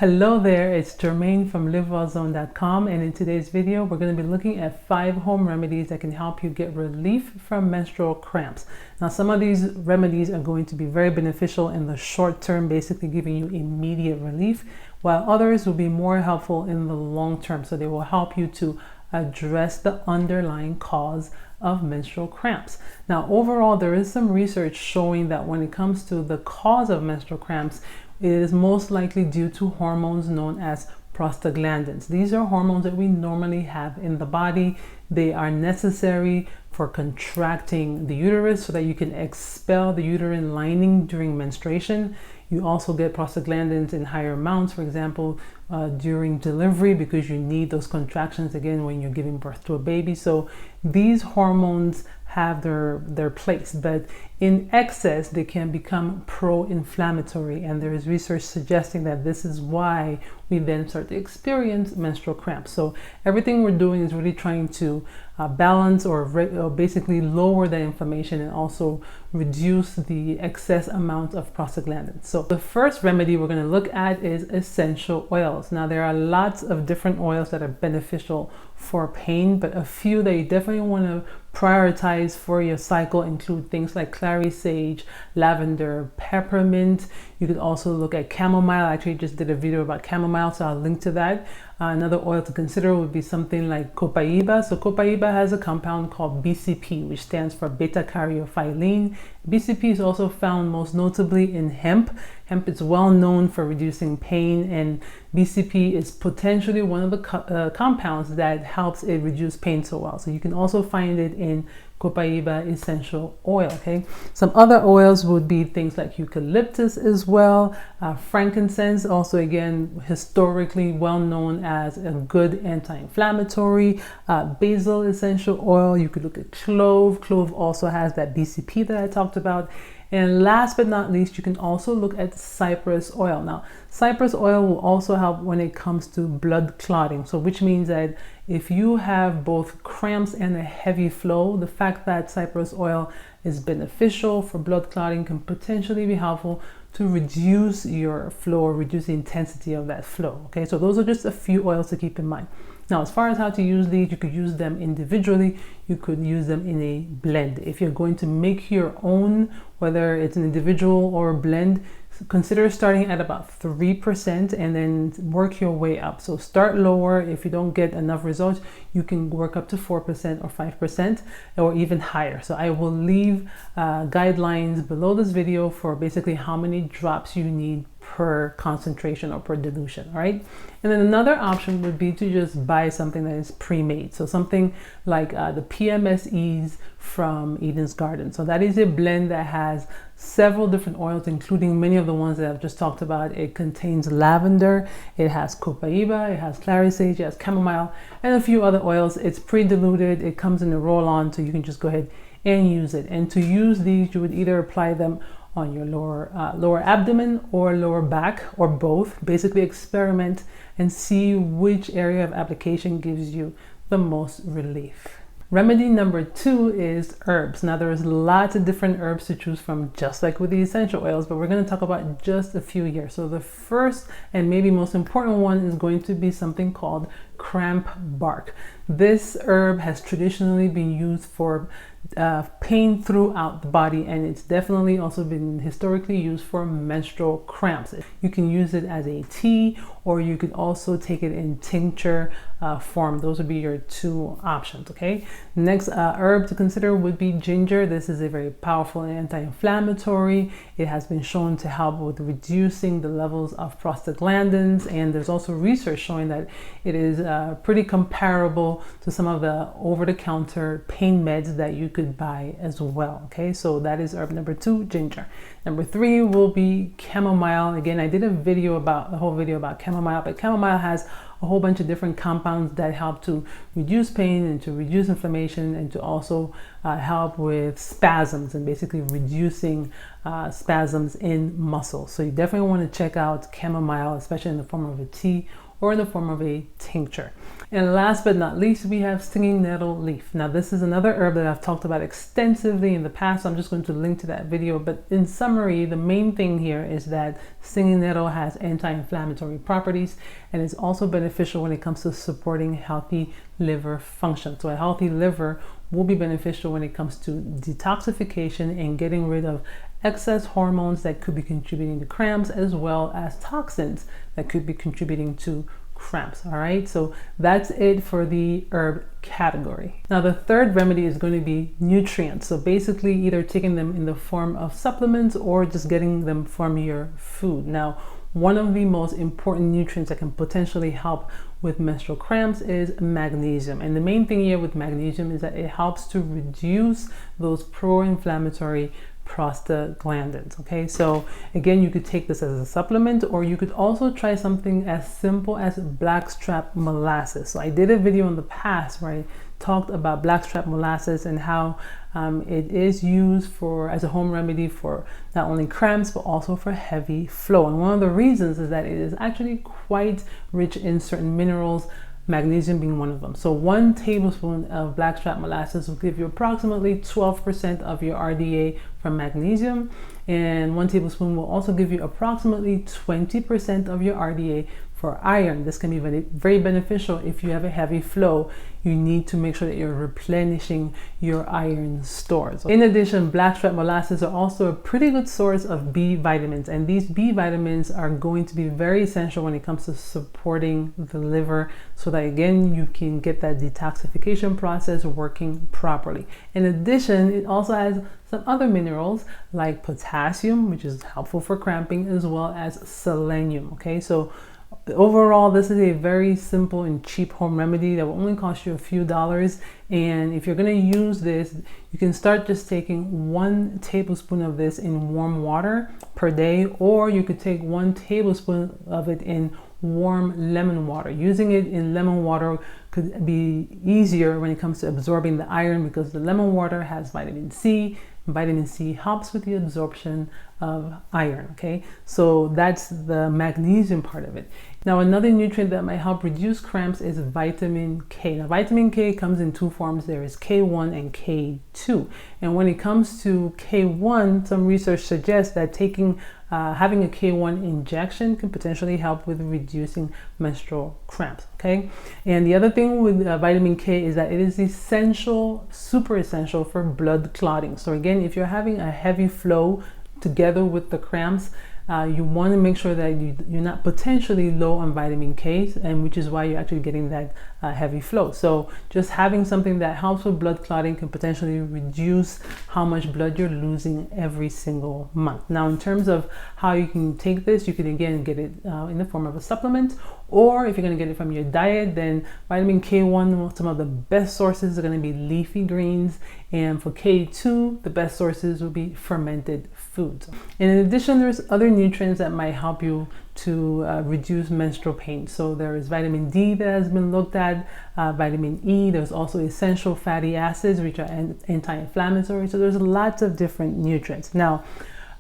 Hello there, it's Jermaine from livewellzone.com, and in today's video we're going to be looking at 5 home remedies that can help you get relief from menstrual cramps. Now some of these remedies are going to be very beneficial in the short term, basically giving you immediate relief, while others will be more helpful in the long term, so they will help you to address the underlying cause of menstrual cramps. Now overall, there is some research showing that when it comes to the cause of menstrual cramps, it is most likely due to hormones known as prostaglandins. These are hormones that we normally have in the body. They are necessary for contracting the uterus so that you can expel the uterine lining during menstruation. You also get prostaglandins in higher amounts, for example, during delivery, because you need those contractions again when you're giving birth to a baby. So these hormones have their place, but in excess they can become pro-inflammatory, and there is research suggesting that this is why we then start to experience menstrual cramps. So everything we're doing is really trying to balance or basically lower the inflammation and also reduce the excess amount of prostaglandins. So the first remedy we're going to look at is essential oils. Now there are lots of different oils that are beneficial for pain, but a few that you definitely want to prioritize for your cycle include things like clary sage, lavender, peppermint. You could also look at chamomile. I actually just did a video about chamomile, so I'll link to that. Another oil to consider would be something like copaiba. So copaiba has a compound called BCP, which stands for beta-caryophyllene. BCP is also found most notably in hemp. Hemp is well known for reducing pain, and BCP is potentially one of the compounds that helps it reduce pain so well. So you can also find it in copaiba essential oil. Okay, some other oils would be things like eucalyptus as well, frankincense, also again historically well known as a good anti-inflammatory, basil essential oil. You could look at clove. Clove also has that BCP that I talked about. And last but not least, you can also look at cypress oil. Now, cypress oil will also help when it comes to blood clotting. So which means that if you have both cramps and a heavy flow, the fact that cypress oil is beneficial for blood clotting can potentially be helpful to reduce your flow or reduce the intensity of that flow. Okay, so those are just a few oils to keep in mind. Now, as far as how to use these, you could use them individually. You could use them in a blend. If you're going to make your own, whether it's an individual or a blend, consider starting at about 3% and then work your way up. So start lower. If you don't get enough results, you can work up to 4% or 5% or even higher. So I will leave guidelines below this video for basically how many drops you need per concentration or per dilution. All right, and then another option would be to just buy something that is pre-made, so something like the PMS Ease from Eden's Garden. So that is a blend that has several different oils, including many of the ones that I've just talked about. It contains lavender, it has copaiba, it has clary sage, it has chamomile, and a few other oils. It's pre-diluted, it comes in a roll-on, so you can just go ahead and use it. And to use these, you would either apply them on your lower abdomen or lower back, or both. Basically experiment and see which area of application gives you the most relief. Remedy number 2 is herbs. Now there's lots of different herbs to choose from, just like with the essential oils, but we're going to talk about just a few here. So the first and maybe most important one is going to be something called cramp bark. This herb has traditionally been used for pain throughout the body, and it's definitely also been historically used for menstrual cramps. You can use it as a tea, or you could also take it in tincture form. Those would be your 2 options. Okay, next herb to consider would be ginger. This is a very powerful anti-inflammatory. It has been shown to help with reducing the levels of prostaglandins, and there's also research showing that it is pretty comparable to some of the over-the-counter pain meds that you could buy as well. Okay, so that is herb number 2, ginger. Number 3 will be chamomile. Again, I did a whole video about chamomile, but chamomile has a whole bunch of different compounds that help to reduce pain and to reduce inflammation, and to also help with spasms and basically reducing spasms in muscles. So you definitely want to check out chamomile, especially in the form of a tea or in the form of a tincture. And last but not least, we have stinging nettle leaf. Now, this is another herb that I've talked about extensively in the past. I'm just going to link to that video. But in summary, the main thing here is that stinging nettle has anti-inflammatory properties, and it's also beneficial when it comes to supporting healthy liver function. So a healthy liver will be beneficial when it comes to detoxification and getting rid of excess hormones that could be contributing to cramps, as well as toxins that could be contributing to cramps. All right, so that's it for the herb category. Now, the third remedy is going to be nutrients. So basically either taking them in the form of supplements or just getting them from your food. Now, one of the most important nutrients that can potentially help with menstrual cramps is magnesium. And the main thing here with magnesium is that it helps to reduce those pro-inflammatory prostaglandins. Okay, so again, you could take this as a supplement, or you could also try something as simple as blackstrap molasses. So I did a video in the past where I talked about blackstrap molasses and how it is used as a home remedy for not only cramps but also for heavy flow. And one of the reasons is that it is actually quite rich in certain minerals, magnesium being one of them. So 1 tablespoon of blackstrap molasses will give you approximately 12% of your RDA from magnesium, and 1 tablespoon will also give you approximately 20% of your RDA for iron. This can be very, very beneficial if you have a heavy flow. You need to make sure that you're replenishing your iron stores. In addition, blackstrap molasses are also a pretty good source of B vitamins, and these B vitamins are going to be very essential when it comes to supporting the liver, so that again you can get that detoxification process working properly. In addition, it also has some other minerals like potassium, which is helpful for cramping, as well as selenium. Okay, so overall, this is a very simple and cheap home remedy that will only cost you a few dollars. And if you're going to use this, you can start just taking 1 tablespoon of this in warm water per day, or you could take 1 tablespoon of it in warm lemon water. Using it in lemon water could be easier when it comes to absorbing the iron, because the lemon water has vitamin C. Vitamin C helps with the absorption of iron. Okay, so that's the magnesium part of it. Now, another nutrient that might help reduce cramps is vitamin K. Now, vitamin K comes in 2 forms. There is K1 and K2. And when it comes to K1, some research suggests that having a K1 injection can potentially help with reducing menstrual cramps. Okay, and the other thing with vitamin K is that it is essential, super essential for blood clotting. So again, if you're having a heavy flow together with the cramps, you want to make sure that you're not potentially low on vitamin K, and which is why you're actually getting that heavy flow. So just having something that helps with blood clotting can potentially reduce how much blood you're losing every single month. Now, in terms of how you can take this, you can again get it in the form of a supplement, or if you're going to get it from your diet, then vitamin K1, some of the best sources are going to be leafy greens, and for K2, the best sources will be fermented foods. And in addition, there's other nutrients that might help you to reduce menstrual pain. So there is vitamin D that has been looked at, vitamin E. There's also essential fatty acids, which are anti-inflammatory. So there's lots of different nutrients. Now,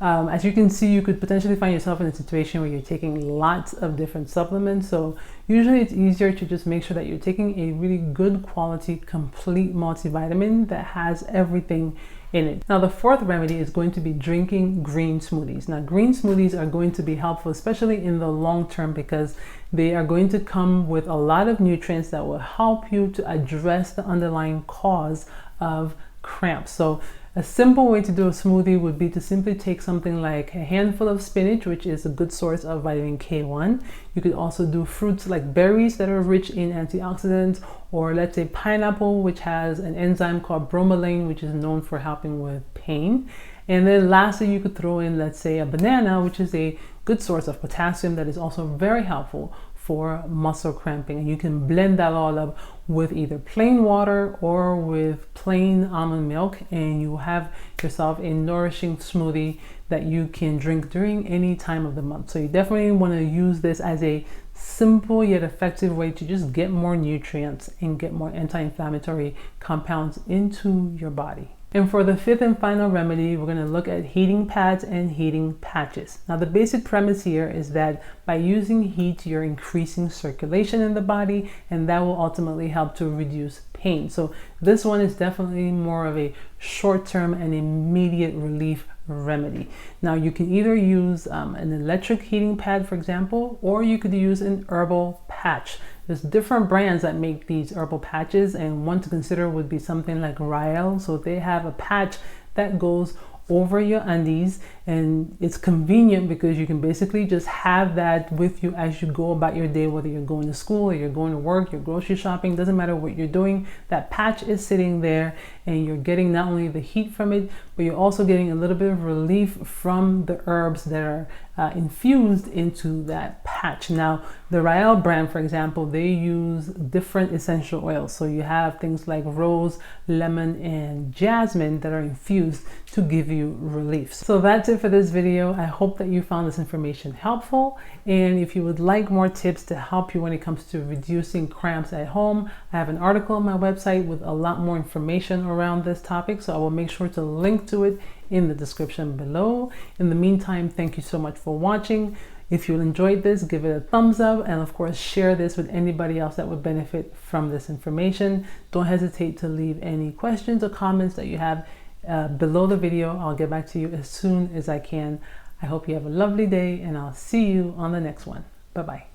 as you can see, you could potentially find yourself in a situation where you're taking lots of different supplements. So usually it's easier to just make sure that you're taking a really good quality, complete multivitamin that has everything in it. Now, the fourth remedy is going to be drinking green smoothies. Now, green smoothies are going to be helpful, especially in the long term, because they are going to come with a lot of nutrients that will help you to address the underlying cause of cramps. So a simple way to do a smoothie would be to simply take something like a handful of spinach, which is a good source of vitamin K1. You could also do fruits like berries that are rich in antioxidants, or let's say pineapple, which has an enzyme called bromelain, which is known for helping with pain. And then lastly, you could throw in, let's say, a banana, which is a good source of potassium that is also very helpful for muscle cramping. And you can blend that all up with either plain water or with plain almond milk, and you have yourself a nourishing smoothie that you can drink during any time of the month. So you definitely want to use this as a simple yet effective way to just get more nutrients and get more anti-inflammatory compounds into your body. And for the fifth and final remedy, we're going to look at heating pads and heating patches. Now, the basic premise here is that by using heat, you're increasing circulation in the body, and that will ultimately help to reduce pain. So this one is definitely more of a short-term and immediate relief remedy. Now, you can either use an electric heating pad, for example, or you could use an herbal patch. There's different brands that make these herbal patches, and one to consider would be something like Rael. So they have a patch that goes over your undies, and it's convenient because you can basically just have that with you as you go about your day, whether you're going to school or you're going to work, you're grocery shopping, doesn't matter what you're doing. That patch is sitting there, and you're getting not only the heat from it, but you're also getting a little bit of relief from the herbs that are infused into that patch. Now, the Rael brand, for example, they use different essential oils. So you have things like rose, lemon, and jasmine that are infused to give you relief. So that's it for this video. I hope that you found this information helpful. And if you would like more tips to help you when it comes to reducing cramps at home, I have an article on my website with a lot more information around this topic. So I will make sure to link to it in the description below. In the meantime, thank you so much for watching. If you enjoyed this, give it a thumbs up, and of course, share this with anybody else that would benefit from this information. Don't hesitate to leave any questions or comments that you have below the video. I'll get back to you as soon as I can. I hope you have a lovely day, and I'll see you on the next one. Bye-bye.